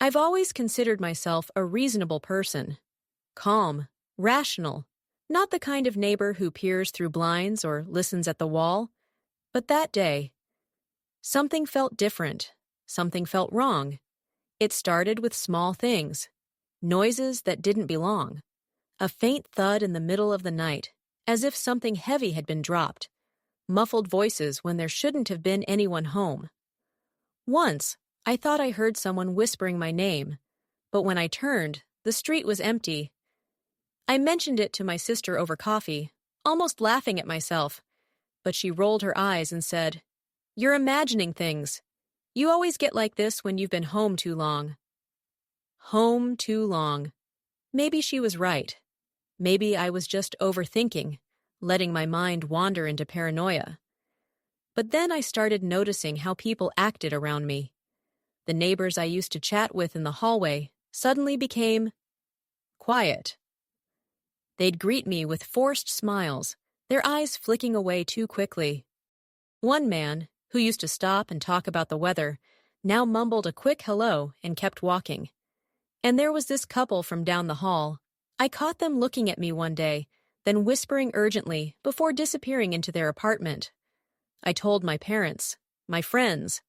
I've always considered myself a reasonable person. Calm, rational, not the kind of neighbor who peers through blinds or listens at the wall. But that day, something felt different. Something felt wrong. It started with small things, noises that didn't belong, a faint thud in the middle of the night, as if something heavy had been dropped, muffled voices when there shouldn't have been anyone home. Once, I thought I heard someone whispering my name, but when I turned, the street was empty. I mentioned it to my sister over coffee, almost laughing at myself, but she rolled her eyes and said, "You're imagining things. You always get like this when you've been home too long." Home too long. Maybe she was right. Maybe I was just overthinking, letting my mind wander into paranoia. But then I started noticing how people acted around me. The neighbors I used to chat with in the hallway suddenly became quiet. They'd greet me with forced smiles, their eyes flicking away too quickly. One man, who used to stop and talk about the weather, now mumbled a quick hello and kept walking. And there was this couple from down the hall. I caught them looking at me one day, then whispering urgently before disappearing into their apartment. I told my parents, my friends,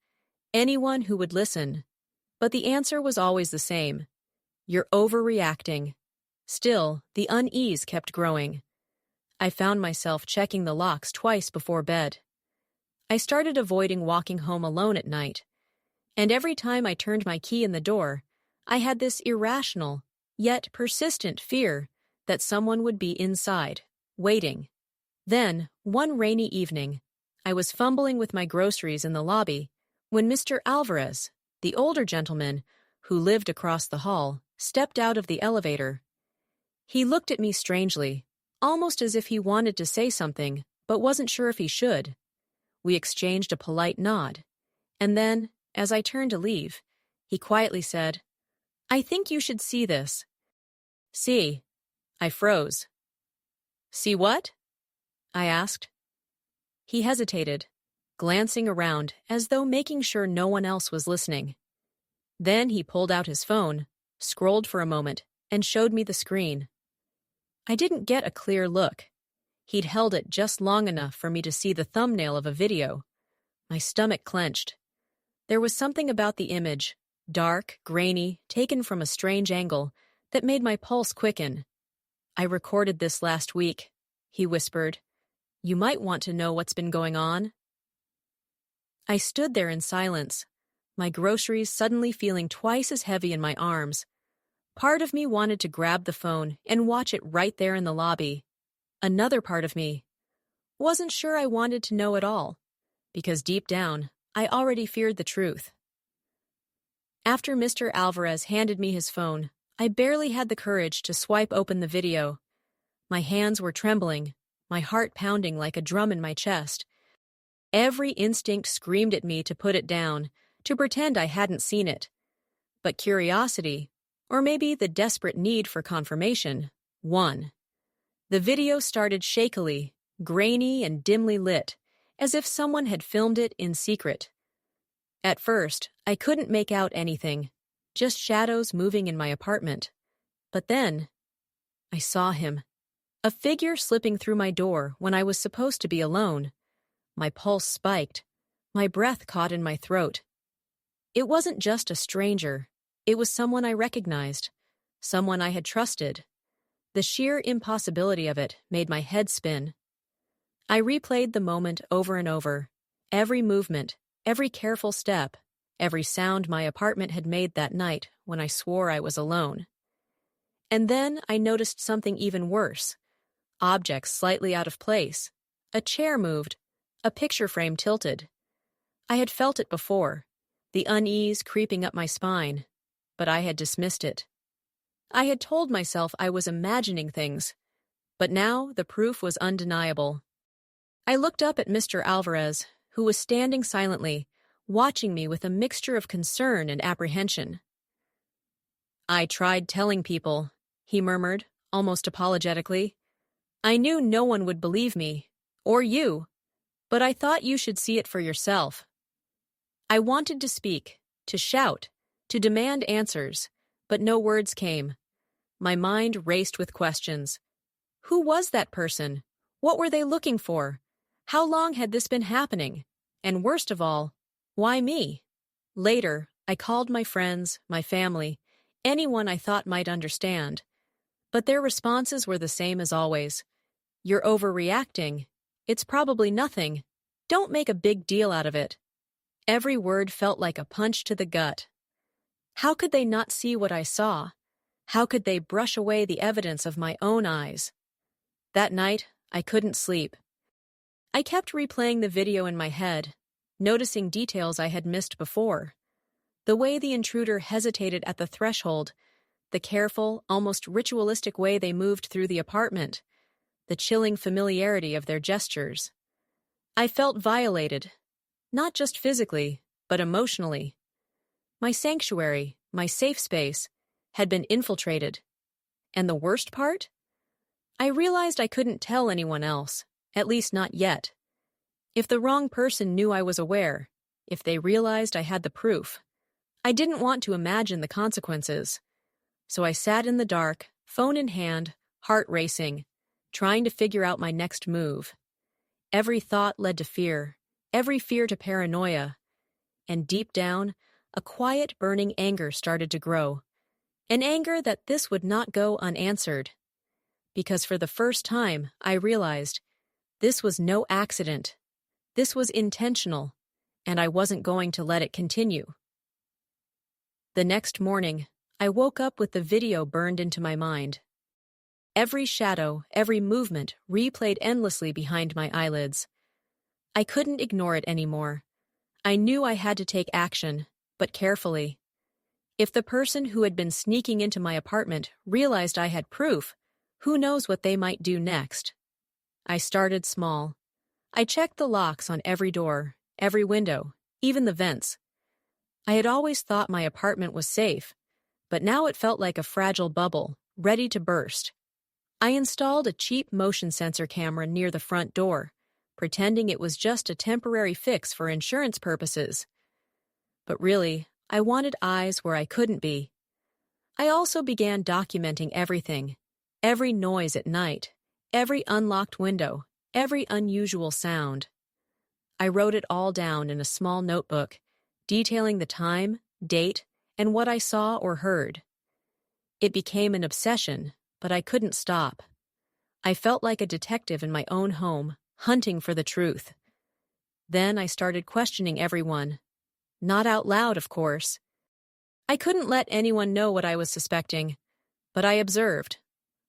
anyone who would listen. But the answer was always the same. You're overreacting. Still, the unease kept growing. I found myself checking the locks twice before bed. I started avoiding walking home alone at night. And every time I turned my key in the door, I had this irrational, yet persistent fear that someone would be inside, waiting. Then, one rainy evening, I was fumbling with my groceries in the lobby when Mr. Alvarez, the older gentleman who lived across the hall, stepped out of the elevator. He looked at me strangely, almost as if he wanted to say something, but wasn't sure if he should. We exchanged a polite nod, and then, as I turned to leave, he quietly said, "I think you should see this." "See." I froze. "See what?" I asked. He hesitated, glancing around as though making sure no one else was listening. Then he pulled out his phone, scrolled for a moment, and showed me the screen. I didn't get a clear look. He'd held it just long enough for me to see the thumbnail of a video. My stomach clenched. There was something about the image, dark, grainy, taken from a strange angle, that made my pulse quicken. "I recorded this last week," he whispered. "You might want to know what's been going on." I stood there in silence, my groceries suddenly feeling twice as heavy in my arms. Part of me wanted to grab the phone and watch it right there in the lobby. Another part of me wasn't sure I wanted to know at all, because deep down, I already feared the truth. After Mr. Alvarez handed me his phone, I barely had the courage to swipe open the video. My hands were trembling, my heart pounding like a drum in my chest. Every instinct screamed at me to put it down, to pretend I hadn't seen it. But curiosity, or maybe the desperate need for confirmation, won. The video started shakily, grainy and dimly lit, as if someone had filmed it in secret. At first, I couldn't make out anything, just shadows moving in my apartment. But then, I saw him. A figure slipping through my door when I was supposed to be alone. My pulse spiked. My breath caught in my throat. It wasn't just a stranger. It was someone I recognized, someone I had trusted. The sheer impossibility of it made my head spin. I replayed the moment over and over. Every movement, every careful step, every sound my apartment had made that night when I swore I was alone. And then I noticed something even worse. Objects slightly out of place. A chair moved. A picture frame tilted. I had felt it before, the unease creeping up my spine, but I had dismissed it. I had told myself I was imagining things, but now the proof was undeniable. I looked up at Mr. Alvarez, who was standing silently, watching me with a mixture of concern and apprehension. "I tried telling people," he murmured, almost apologetically. "I knew no one would believe me, or you, but I thought you should see it for yourself." I wanted to speak, to shout, to demand answers, but no words came. My mind raced with questions. Who was that person? What were they looking for? How long had this been happening? And worst of all, why me? Later, I called my friends, my family, anyone I thought might understand. But their responses were the same as always. You're overreacting. It's probably nothing. Don't make a big deal out of it. Every word felt like a punch to the gut. How could they not see what I saw? How could they brush away the evidence of my own eyes? That night, I couldn't sleep. I kept replaying the video in my head, noticing details I had missed before. The way the intruder hesitated at the threshold, the careful, almost ritualistic way they moved through the apartment, the chilling familiarity of their gestures. I felt violated, not just physically, but emotionally. My sanctuary, my safe space, had been infiltrated. And the worst part? I realized I couldn't tell anyone else, at least not yet. If the wrong person knew I was aware, if they realized I had the proof, I didn't want to imagine the consequences. So I sat in the dark, phone in hand, heart racing, trying to figure out my next move. Every thought led to fear, every fear to paranoia. And deep down, a quiet, burning anger started to grow. An anger that this would not go unanswered. Because for the first time, I realized this was no accident. This was intentional, and I wasn't going to let it continue. The next morning, I woke up with the video burned into my mind. Every shadow, every movement replayed endlessly behind my eyelids. I couldn't ignore it anymore. I knew I had to take action, but carefully. If the person who had been sneaking into my apartment realized I had proof, who knows what they might do next? I started small. I checked the locks on every door, every window, even the vents. I had always thought my apartment was safe, but now it felt like a fragile bubble, ready to burst. I installed a cheap motion sensor camera near the front door, pretending it was just a temporary fix for insurance purposes. But really, I wanted eyes where I couldn't be. I also began documenting everything, every noise at night, every unlocked window, every unusual sound. I wrote it all down in a small notebook, detailing the time, date, and what I saw or heard. It became an obsession, but I couldn't stop. I felt like a detective in my own home, hunting for the truth. Then I started questioning everyone. Not out loud, of course. I couldn't let anyone know what I was suspecting, but I observed.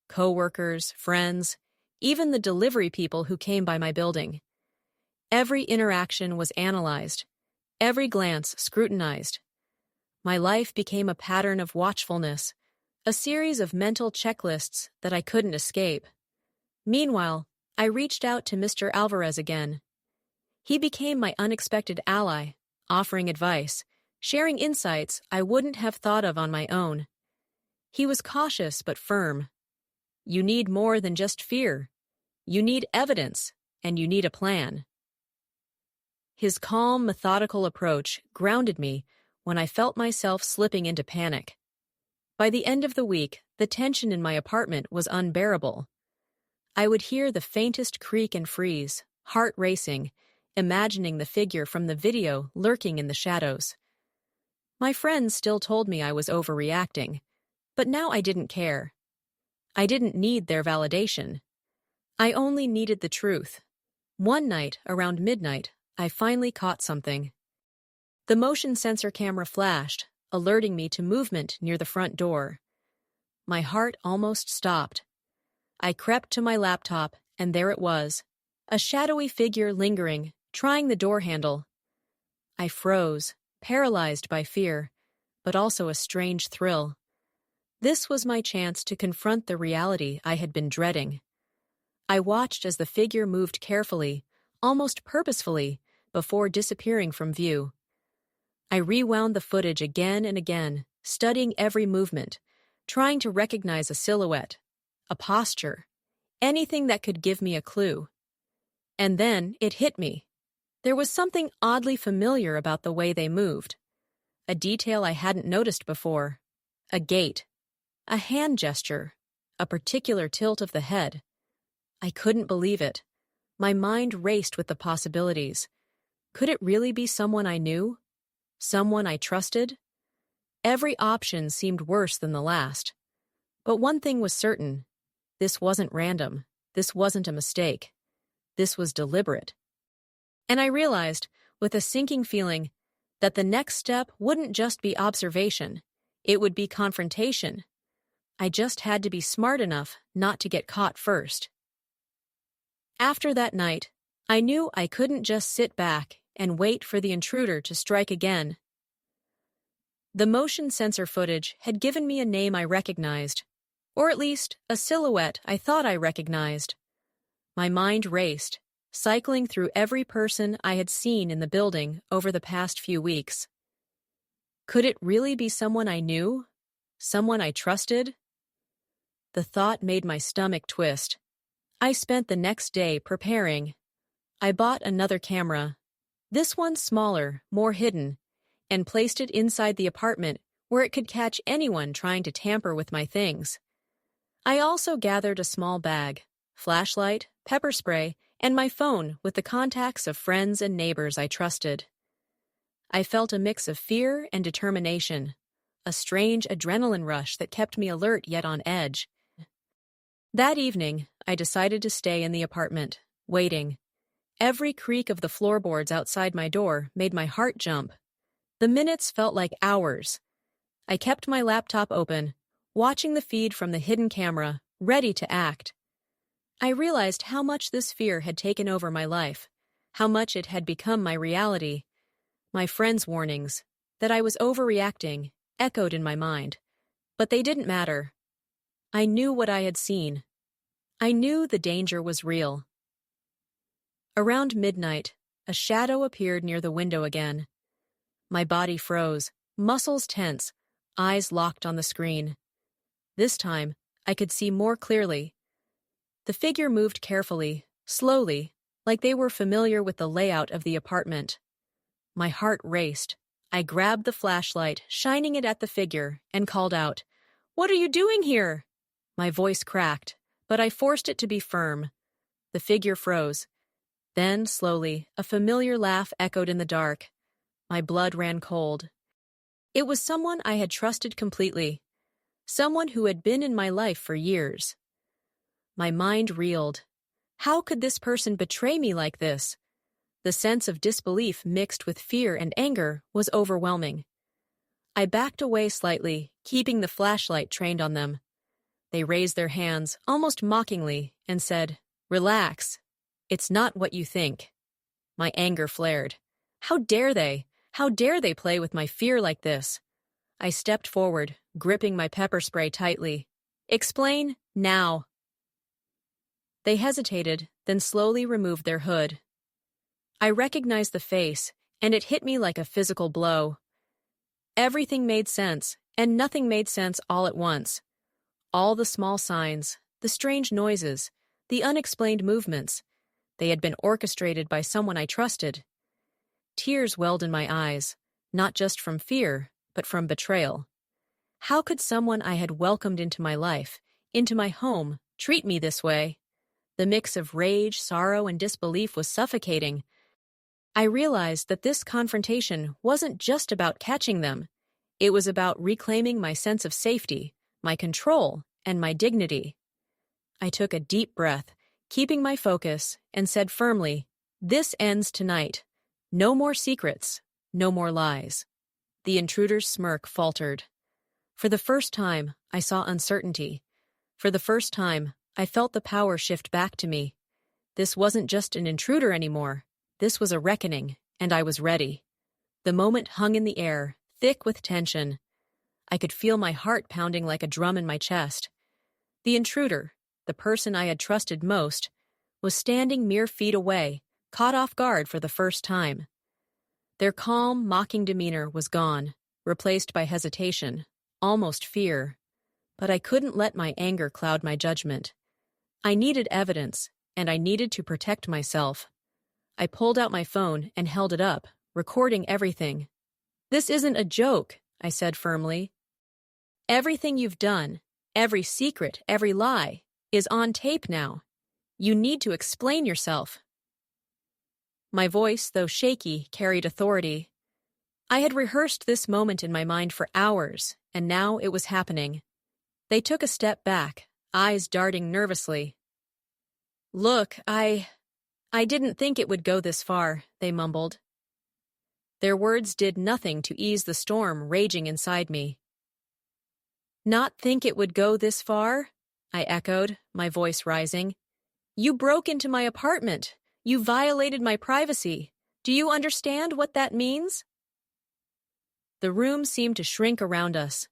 Coworkers, friends, even the delivery people who came by my building. Every interaction was analyzed, every glance scrutinized. My life became a pattern of watchfulness, a series of mental checklists that I couldn't escape. Meanwhile, I reached out to Mr. Alvarez again. He became my unexpected ally, offering advice, sharing insights I wouldn't have thought of on my own. He was cautious but firm. You need more than just fear. You need evidence, and you need a plan. His calm, methodical approach grounded me when I felt myself slipping into panic. By the end of the week, the tension in my apartment was unbearable. I would hear the faintest creak and freeze, heart racing, imagining the figure from the video lurking in the shadows. My friends still told me I was overreacting, but now I didn't care. I didn't need their validation. I only needed the truth. One night, around midnight, I finally caught something. The motion sensor camera flashed, alerting me to movement near the front door. My heart almost stopped. I crept to my laptop, and there it was, a shadowy figure lingering, trying the door handle. I froze, paralyzed by fear, but also a strange thrill. This was my chance to confront the reality I had been dreading. I watched as the figure moved carefully, almost purposefully, before disappearing from view. I rewound the footage again and again, studying every movement, trying to recognize a silhouette, a posture, anything that could give me a clue. And then it hit me. There was something oddly familiar about the way they moved. a detail I hadn't noticed before. A gait, a hand gesture, a particular tilt of the head. I couldn't believe it. My mind raced with the possibilities. Could it really be someone I knew? Someone I trusted? Every option seemed worse than the last. But one thing was certain. This wasn't random. This wasn't a mistake. This was deliberate. And I realized, with a sinking feeling, that the next step wouldn't just be observation. It would be confrontation. I just had to be smart enough not to get caught first. After that night, I knew I couldn't just sit back and wait for the intruder to strike again. The motion sensor footage had given me a name I recognized, or at least a silhouette I thought I recognized. My mind raced, cycling through every person I had seen in the building over the past few weeks. Could it really be someone I knew? Someone I trusted? The thought made my stomach twist. I spent the next day preparing. I bought another camera, this one smaller, more hidden, and placed it inside the apartment where it could catch anyone trying to tamper with my things. I also gathered a small bag, flashlight, pepper spray, and my phone with the contacts of friends and neighbors I trusted. I felt a mix of fear and determination, a strange adrenaline rush that kept me alert yet on edge. That evening, I decided to stay in the apartment, waiting. Every creak of the floorboards outside my door made my heart jump. The minutes felt like hours. I kept my laptop open, watching the feed from the hidden camera, ready to act. I realized how much this fear had taken over my life, how much it had become my reality. My friends' warnings, that I was overreacting, echoed in my mind. But they didn't matter. I knew what I had seen. I knew the danger was real. Around midnight, a shadow appeared near the window again. My body froze, muscles tense, eyes locked on the screen. This time, I could see more clearly. The figure moved carefully, slowly, like they were familiar with the layout of the apartment. My heart raced. I grabbed the flashlight, shining it at the figure, and called out, "What are you doing here?" My voice cracked, but I forced it to be firm. The figure froze. Then, slowly, a familiar laugh echoed in the dark. My blood ran cold. It was someone I had trusted completely. Someone who had been in my life for years. My mind reeled. How could this person betray me like this? The sense of disbelief mixed with fear and anger was overwhelming. I backed away slightly, keeping the flashlight trained on them. They raised their hands, almost mockingly, and said, "Relax. It's not what you think." My anger flared. How dare they? How dare they play with my fear like this? I stepped forward, gripping my pepper spray tightly. "Explain, now." They hesitated, then slowly removed their hood. I recognized the face, and it hit me like a physical blow. Everything made sense, and nothing made sense all at once. All the small signs, the strange noises, the unexplained movements, they had been orchestrated by someone I trusted. Tears welled in my eyes, not just from fear, but from betrayal. How could someone I had welcomed into my life, into my home, treat me this way? The mix of rage, sorrow, and disbelief was suffocating. I realized that this confrontation wasn't just about catching them. It was about reclaiming my sense of safety, my control, and my dignity. I took a deep breath, keeping my focus, and said firmly, "This ends tonight. No more secrets, no more lies." The intruder's smirk faltered. For the first time, I saw uncertainty. For the first time, I felt the power shift back to me. This wasn't just an intruder anymore. This was a reckoning, and I was ready. The moment hung in the air, thick with tension. I could feel my heart pounding like a drum in my chest. The intruder, the person I had trusted most, was standing mere feet away, caught off guard for the first time. Their calm, mocking demeanor was gone, replaced by hesitation, almost fear. But I couldn't let my anger cloud my judgment. I needed evidence, and I needed to protect myself. I pulled out my phone and held it up, recording everything. "This isn't a joke," I said firmly. "Everything you've done, every secret, every lie, is on tape now. You need to explain yourself." My voice, though shaky, carried authority. I had rehearsed this moment in my mind for hours, and now it was happening. They took a step back, eyes darting nervously. "Look, I didn't think it would go this far," they mumbled. Their words did nothing to ease the storm raging inside me. "Not think it would go this far?" I echoed, my voice rising. "You broke into my apartment. You violated my privacy. Do you understand what that means?" The room seemed to shrink around us.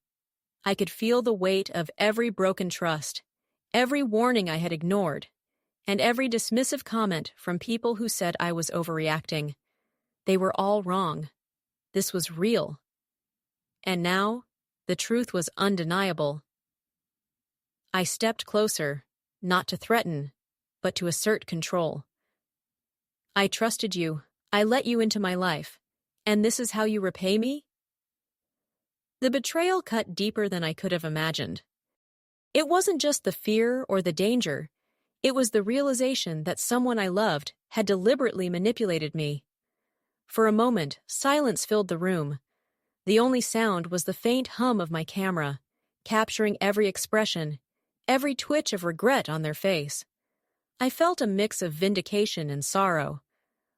I could feel the weight of every broken trust, every warning I had ignored, and every dismissive comment from people who said I was overreacting. They were all wrong. This was real. And now, the truth was undeniable. I stepped closer, not to threaten, but to assert control. "I trusted you. I let you into my life. And this is how you repay me?" The betrayal cut deeper than I could have imagined. It wasn't just the fear or the danger. It was the realization that someone I loved had deliberately manipulated me. For a moment, silence filled the room. The only sound was the faint hum of my camera, capturing every expression, every twitch of regret on their face. I felt a mix of vindication and sorrow.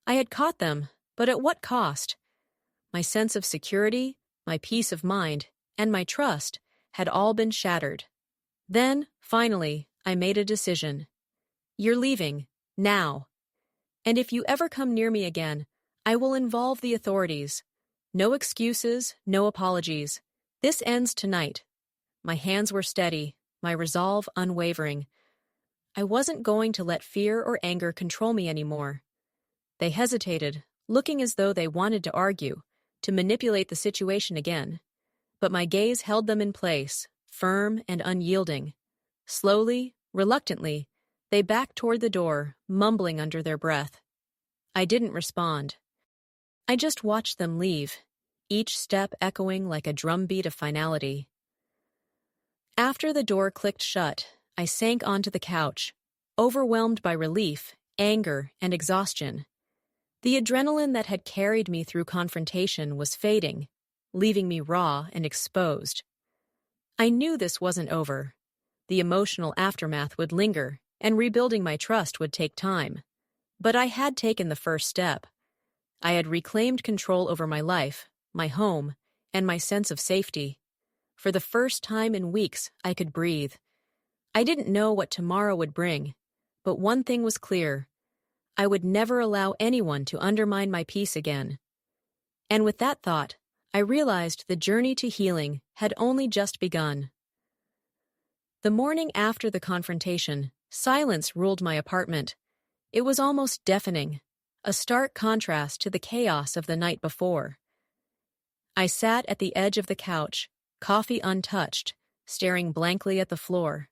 I had caught them, but at what cost? My sense of security, my peace of mind, and my trust had all been shattered. Then, finally, I made a decision. "You're leaving, now. And if you ever come near me again, I will involve the authorities. No excuses, no apologies. This ends tonight." My hands were steady, my resolve unwavering. I wasn't going to let fear or anger control me anymore. They hesitated, looking as though they wanted to argue, to manipulate the situation again. But my gaze held them in place, firm and unyielding. Slowly, reluctantly, they backed toward the door, mumbling under their breath. I didn't respond. I just watched them leave, each step echoing like a drumbeat of finality. After the door clicked shut, I sank onto the couch, overwhelmed by relief, anger, and exhaustion. The adrenaline that had carried me through confrontation was fading, leaving me raw and exposed. I knew this wasn't over. The emotional aftermath would linger, and rebuilding my trust would take time. But I had taken the first step. I had reclaimed control over my life, my home, and my sense of safety. For the first time in weeks, I could breathe. I didn't know what tomorrow would bring, but one thing was clear. I would never allow anyone to undermine my peace again. And with that thought, I realized the journey to healing had only just begun. The morning after the confrontation, silence ruled my apartment. It was almost deafening, a stark contrast to the chaos of the night before. I sat at the edge of the couch, coffee untouched, staring blankly at the floor.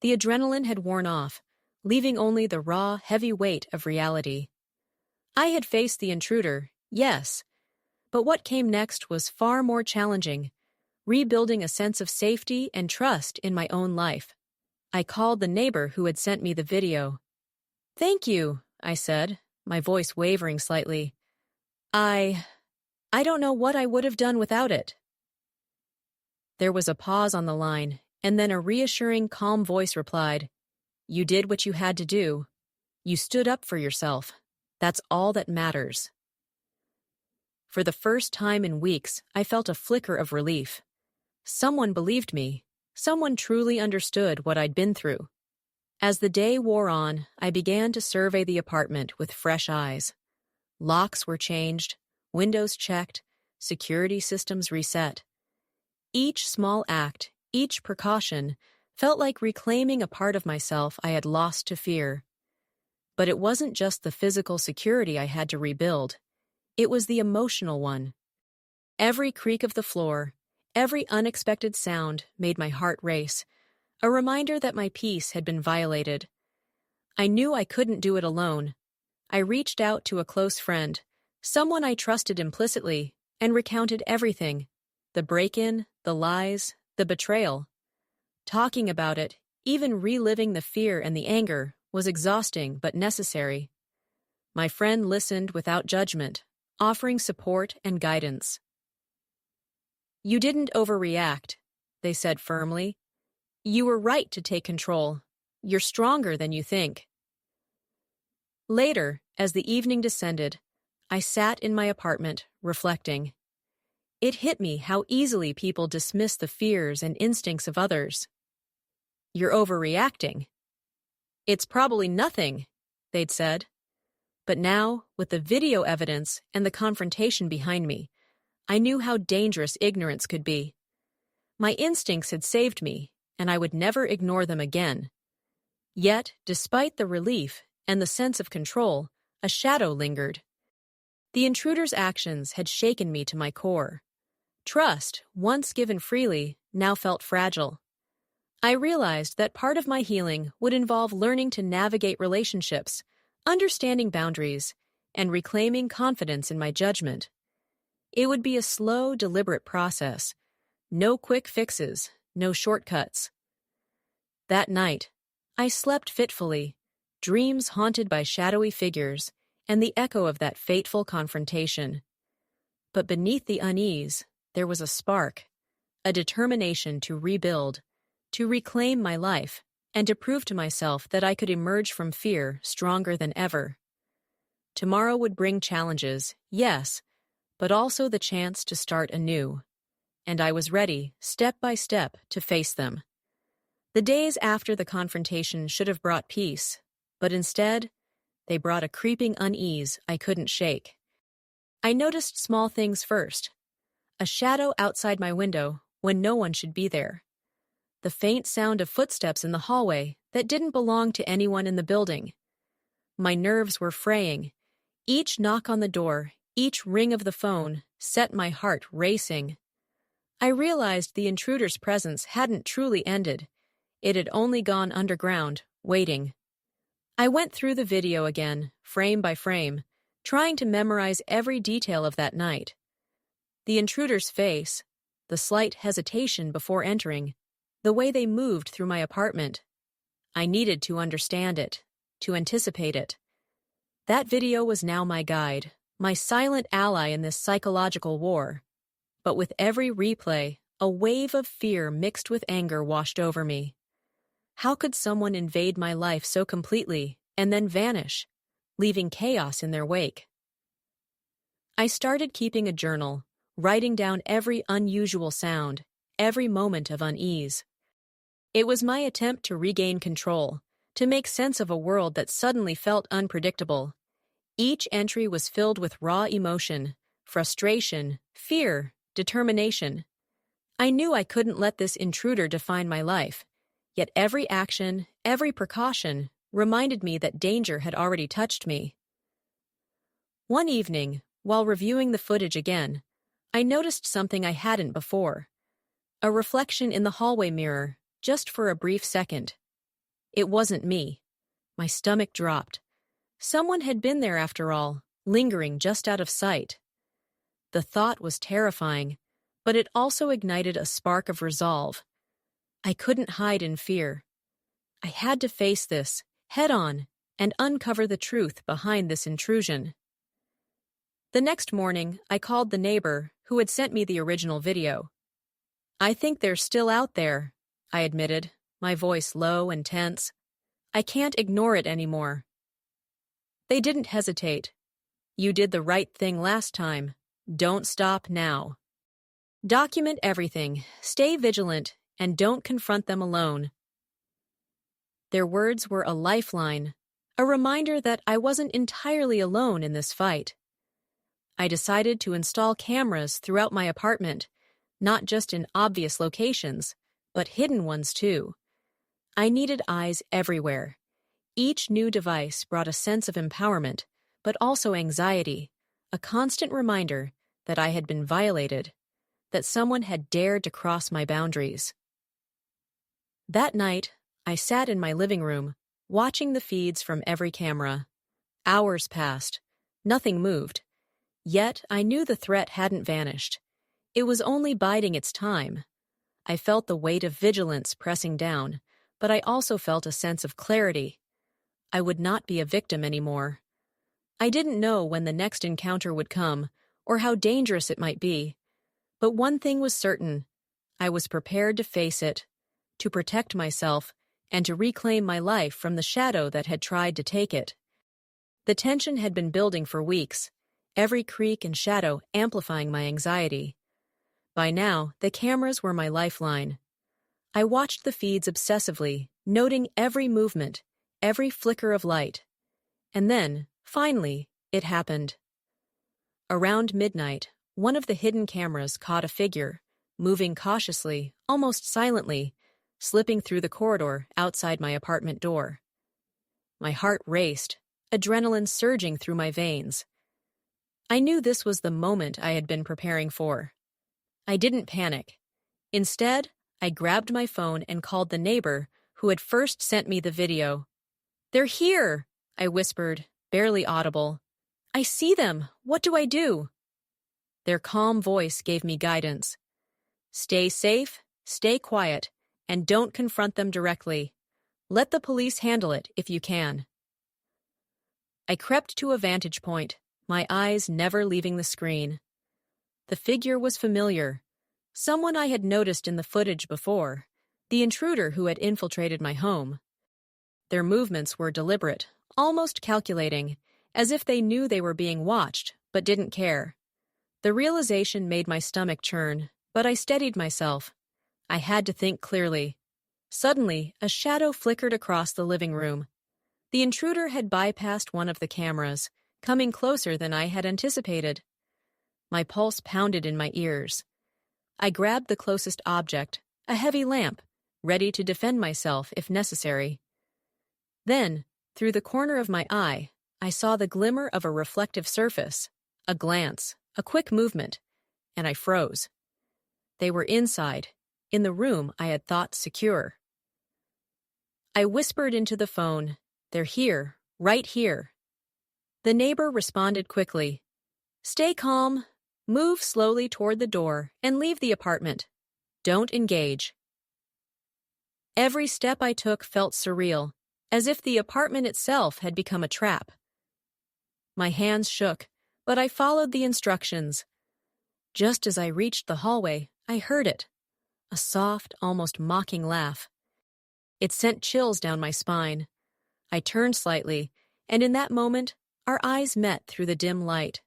The adrenaline had worn off, leaving only the raw, heavy weight of reality. I had faced the intruder, yes, but what came next was far more challenging, rebuilding a sense of safety and trust in my own life. I called the neighbor who had sent me the video. "Thank you," I said, my voice wavering slightly. I don't know what I would have done without it." There was a pause on the line, and then a reassuring, calm voice replied, "You did what you had to do. You stood up for yourself. That's all that matters." For the first time in weeks, I felt a flicker of relief. Someone believed me. Someone truly understood what I'd been through. As the day wore on, I began to survey the apartment with fresh eyes. Locks were changed, windows checked, security systems reset. Each small act, each precaution, felt like reclaiming a part of myself I had lost to fear. But it wasn't just the physical security I had to rebuild. It was the emotional one. Every creak of the floor, every unexpected sound made my heart race, a reminder that my peace had been violated. I knew I couldn't do it alone. I reached out to a close friend, someone I trusted implicitly, and recounted everything: the break-in, the lies, the betrayal. Talking about it, even reliving the fear and the anger, was exhausting but necessary. My friend listened without judgment, offering support and guidance. "You didn't overreact," they said firmly. "You were right to take control. You're stronger than you think." Later, as the evening descended, I sat in my apartment, reflecting. It hit me how easily people dismiss the fears and instincts of others. "You're overreacting." "It's probably nothing," they'd said. But now, with the video evidence and the confrontation behind me, I knew how dangerous ignorance could be. My instincts had saved me, and I would never ignore them again. Yet, despite the relief and the sense of control, a shadow lingered. The intruder's actions had shaken me to my core. Trust, once given freely, now felt fragile. I realized that part of my healing would involve learning to navigate relationships, understanding boundaries, and reclaiming confidence in my judgment. It would be a slow, deliberate process. No quick fixes, no shortcuts. That night, I slept fitfully, dreams haunted by shadowy figures and the echo of that fateful confrontation. But beneath the unease, there was a spark, a determination to rebuild, to reclaim my life, and to prove to myself that I could emerge from fear stronger than ever. Tomorrow would bring challenges, yes, but also the chance to start anew. And I was ready, step by step, to face them. The days after the confrontation should have brought peace, but instead, they brought a creeping unease I couldn't shake. I noticed small things first. A shadow outside my window when no one should be there. The faint sound of footsteps in the hallway that didn't belong to anyone in the building. My nerves were fraying. Each knock on the door, each ring of the phone, set my heart racing. I realized the intruder's presence hadn't truly ended. It had only gone underground, waiting. I went through the video again, frame by frame, trying to memorize every detail of that night. The intruder's face, the slight hesitation before entering, the way they moved through my apartment. I needed to understand it, to anticipate it. That video was now my guide, my silent ally in this psychological war. But with every replay, a wave of fear mixed with anger washed over me. How could someone invade my life so completely and then vanish, leaving chaos in their wake? I started keeping a journal, writing down every unusual sound, every moment of unease. It was my attempt to regain control, to make sense of a world that suddenly felt unpredictable. Each entry was filled with raw emotion, frustration, fear, determination. I knew I couldn't let this intruder define my life, yet every action, every precaution, reminded me that danger had already touched me. One evening, while reviewing the footage again, I noticed something I hadn't before. A reflection in the hallway mirror, just for a brief second. It wasn't me. My stomach dropped. Someone had been there after all, lingering just out of sight. The thought was terrifying, but it also ignited a spark of resolve. I couldn't hide in fear. I had to face this, head on, and uncover the truth behind this intrusion. The next morning, I called the neighbor who had sent me the original video. "I think they're still out there," I admitted, my voice low and tense. "I can't ignore it anymore." They didn't hesitate. "You did the right thing last time. Don't stop now. Document everything, stay vigilant, and don't confront them alone." Their words were a lifeline, a reminder that I wasn't entirely alone in this fight. I decided to install cameras throughout my apartment, not just in obvious locations, but hidden ones too. I needed eyes everywhere. Each new device brought a sense of empowerment, but also anxiety, a constant reminder that I had been violated, that someone had dared to cross my boundaries. That night, I sat in my living room, watching the feeds from every camera. Hours passed. Nothing moved. Yet I knew the threat hadn't vanished. It was only biding its time. I felt the weight of vigilance pressing down, but I also felt a sense of clarity. I would not be a victim anymore. I didn't know when the next encounter would come, or how dangerous it might be. But one thing was certain. I was prepared to face it, to protect myself, and to reclaim my life from the shadow that had tried to take it. The tension had been building for weeks, every creak and shadow amplifying my anxiety. By now, the cameras were my lifeline. I watched the feeds obsessively, noting every movement, every flicker of light. And then, finally, it happened. Around midnight, one of the hidden cameras caught a figure, moving cautiously, almost silently, slipping through the corridor outside my apartment door. My heart raced, adrenaline surging through my veins. I knew this was the moment I had been preparing for. I didn't panic. Instead, I grabbed my phone and called the neighbor who had first sent me the video. "They're here," I whispered, barely audible. "I see them. What do I do?" Their calm voice gave me guidance. "Stay safe, stay quiet, and don't confront them directly. Let the police handle it if you can." I crept to a vantage point, my eyes never leaving the screen. The figure was familiar. Someone I had noticed in the footage before, the intruder who had infiltrated my home. Their movements were deliberate, almost calculating, as if they knew they were being watched, but didn't care. The realization made my stomach churn, but I steadied myself. I had to think clearly. Suddenly, a shadow flickered across the living room. The intruder had bypassed one of the cameras, coming closer than I had anticipated. My pulse pounded in my ears. I grabbed the closest object, a heavy lamp, ready to defend myself if necessary. Then, through the corner of my eye, I saw the glimmer of a reflective surface, a glance, a quick movement, and I froze. They were inside, in the room I had thought secure. I whispered into the phone, "They're here, right here." The neighbor responded quickly. "Stay calm, move slowly toward the door, and leave the apartment. Don't engage." Every step I took felt surreal, as if the apartment itself had become a trap. My hands shook, but I followed the instructions. Just as I reached the hallway, I heard it. A soft, almost mocking laugh. It sent chills down my spine. I turned slightly, and in that moment, our eyes met through the dim light.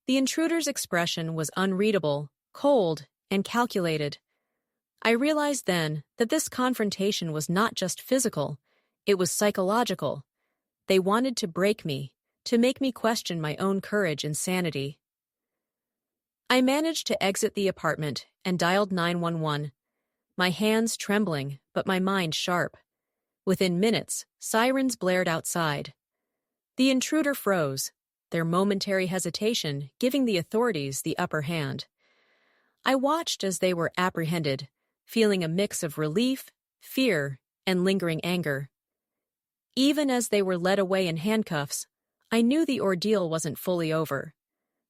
The intruder's expression was unreadable, cold, and calculated. I realized then that this confrontation was not just physical, it was psychological. They wanted to break me, to make me question my own courage and sanity. I managed to exit the apartment and dialed 911, my hands trembling, but my mind sharp. Within minutes, sirens blared outside. The intruder froze, their momentary hesitation giving the authorities the upper hand. I watched as they were apprehended, feeling a mix of relief, fear, and lingering anger. Even as they were led away in handcuffs, I knew the ordeal wasn't fully over.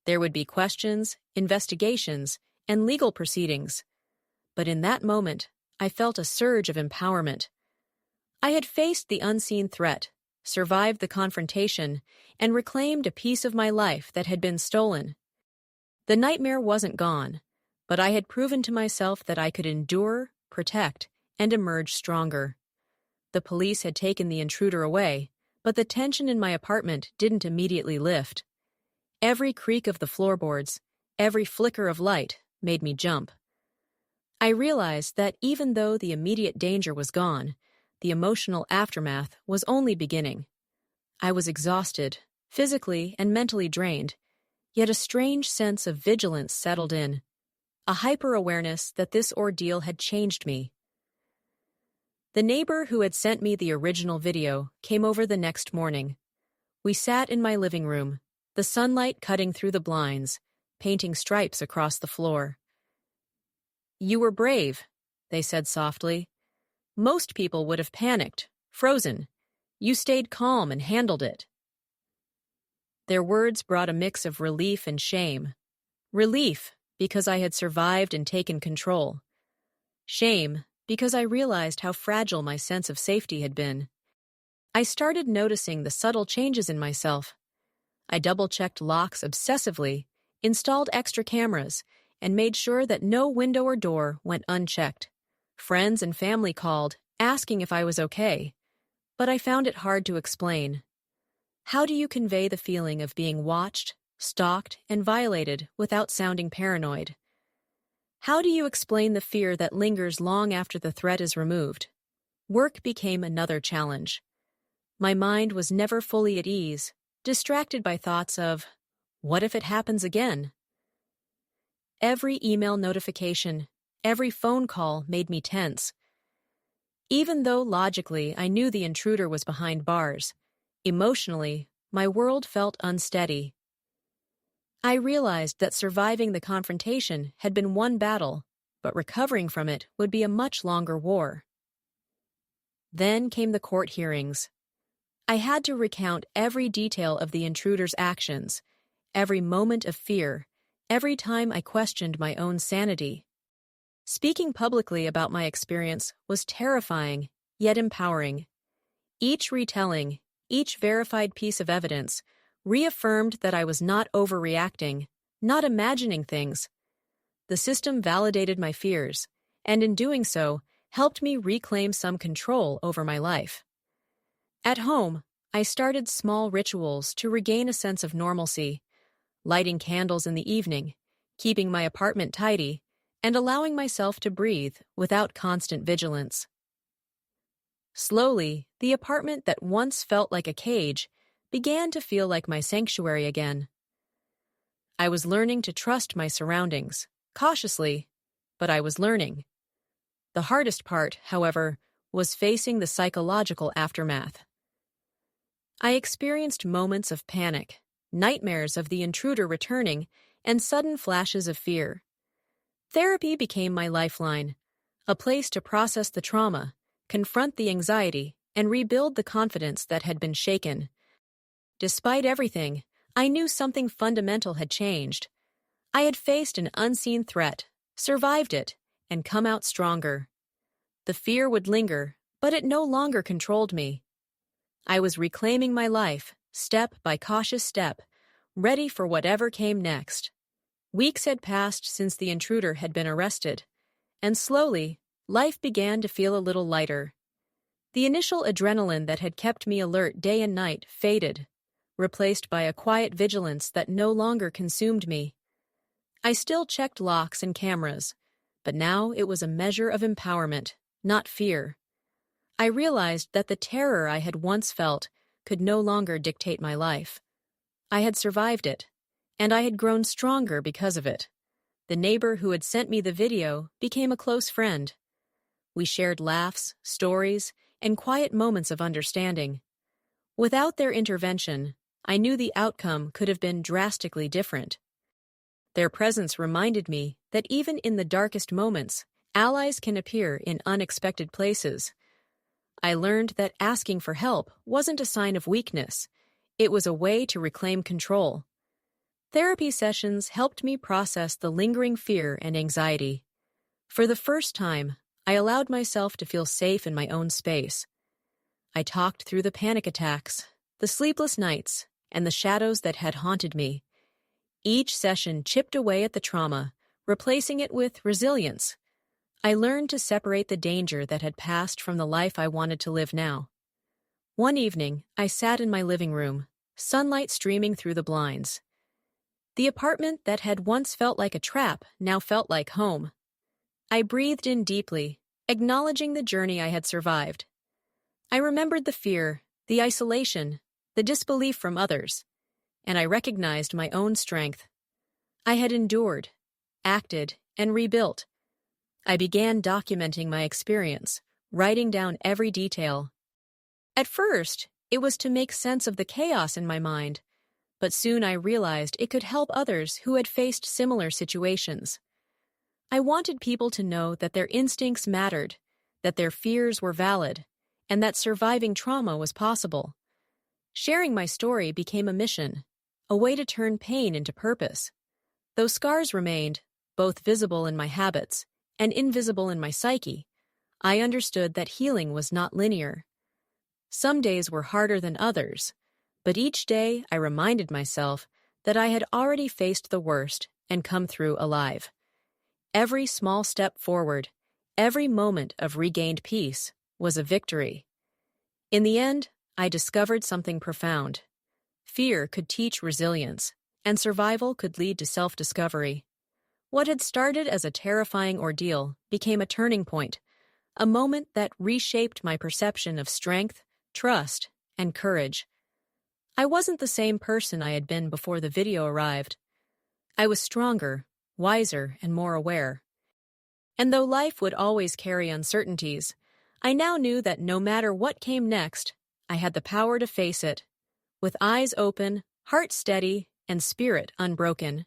There would be questions, investigations, and legal proceedings. But in that moment, I felt a surge of empowerment. I had faced the unseen threat, survived the confrontation, and reclaimed a piece of my life that had been stolen. The nightmare wasn't gone, but I had proven to myself that I could endure, protect, and emerge stronger. The police had taken the intruder away, but the tension in my apartment didn't immediately lift. Every creak of the floorboards, every flicker of light made me jump. I realized that even though the immediate danger was gone, the emotional aftermath was only beginning. I was exhausted, physically and mentally drained, yet a strange sense of vigilance settled in, a hyper-awareness that this ordeal had changed me. The neighbor who had sent me the original video came over the next morning. We sat in my living room, the sunlight cutting through the blinds, painting stripes across the floor. "You were brave," they said softly. "Most people would have panicked, frozen. You stayed calm and handled it." Their words brought a mix of relief and shame. Relief, because I had survived and taken control. Shame, because I realized how fragile my sense of safety had been. I started noticing the subtle changes in myself. I double-checked locks obsessively, installed extra cameras, and made sure that no window or door went unchecked. Friends and family called, asking if I was okay, but I found it hard to explain. How do you convey the feeling of being watched, stalked, and violated without sounding paranoid? How do you explain the fear that lingers long after the threat is removed? Work became another challenge. My mind was never fully at ease, distracted by thoughts of, what if it happens again? Every email notification, every phone call made me tense. Even though logically I knew the intruder was behind bars, emotionally, my world felt unsteady. I realized that surviving the confrontation had been one battle, but recovering from it would be a much longer war. Then came the court hearings. I had to recount every detail of the intruder's actions, every moment of fear, every time I questioned my own sanity. Speaking publicly about my experience was terrifying, yet empowering. Each retelling, each verified piece of evidence, reaffirmed that I was not overreacting, not imagining things. The system validated my fears, and in doing so, helped me reclaim some control over my life. At home, I started small rituals to regain a sense of normalcy, lighting candles in the evening, keeping my apartment tidy, and allowing myself to breathe without constant vigilance. Slowly, the apartment that once felt like a cage began to feel like my sanctuary again. I was learning to trust my surroundings, cautiously, but I was learning. The hardest part, however, was facing the psychological aftermath. I experienced moments of panic, nightmares of the intruder returning, and sudden flashes of fear. Therapy became my lifeline, a place to process the trauma, confront the anxiety, and rebuild the confidence that had been shaken. Despite everything, I knew something fundamental had changed. I had faced an unseen threat, survived it, and come out stronger. The fear would linger, but it no longer controlled me. I was reclaiming my life, step by cautious step, ready for whatever came next. Weeks had passed since the intruder had been arrested, and slowly, life began to feel a little lighter. The initial adrenaline that had kept me alert day and night faded, replaced by a quiet vigilance that no longer consumed me. I still checked locks and cameras, but now it was a measure of empowerment, not fear. I realized that the terror I had once felt could no longer dictate my life. I had survived it, and I had grown stronger because of it. The neighbor who had sent me the video became a close friend. We shared laughs, stories, and quiet moments of understanding. Without their intervention, I knew the outcome could have been drastically different. Their presence reminded me that even in the darkest moments, allies can appear in unexpected places. I learned that asking for help wasn't a sign of weakness. It was a way to reclaim control. Therapy sessions helped me process the lingering fear and anxiety. For the first time, I allowed myself to feel safe in my own space. I talked through the panic attacks, the sleepless nights, and the shadows that had haunted me. Each session chipped away at the trauma, replacing it with resilience. I learned to separate the danger that had passed from the life I wanted to live now. One evening, I sat in my living room, sunlight streaming through the blinds. The apartment that had once felt like a trap now felt like home. I breathed in deeply, acknowledging the journey I had survived. I remembered the fear, the isolation, the disbelief from others, and I recognized my own strength. I had endured, acted, and rebuilt. I began documenting my experience, writing down every detail. At first, it was to make sense of the chaos in my mind, but soon I realized it could help others who had faced similar situations. I wanted people to know that their instincts mattered, that their fears were valid, and that surviving trauma was possible. Sharing my story became a mission, a way to turn pain into purpose. Though scars remained, both visible in my habits and invisible in my psyche, I understood that healing was not linear. Some days were harder than others, but each day I reminded myself that I had already faced the worst and come through alive. Every small step forward, every moment of regained peace, was a victory. In the end, I discovered something profound. Fear could teach resilience, and survival could lead to self-discovery. What had started as a terrifying ordeal became a turning point, a moment that reshaped my perception of strength, trust, and courage. I wasn't the same person I had been before the video arrived. I was stronger, wiser, and more aware. And though life would always carry uncertainties, I now knew that no matter what came next, I had the power to face it, with eyes open, heart steady, and spirit unbroken.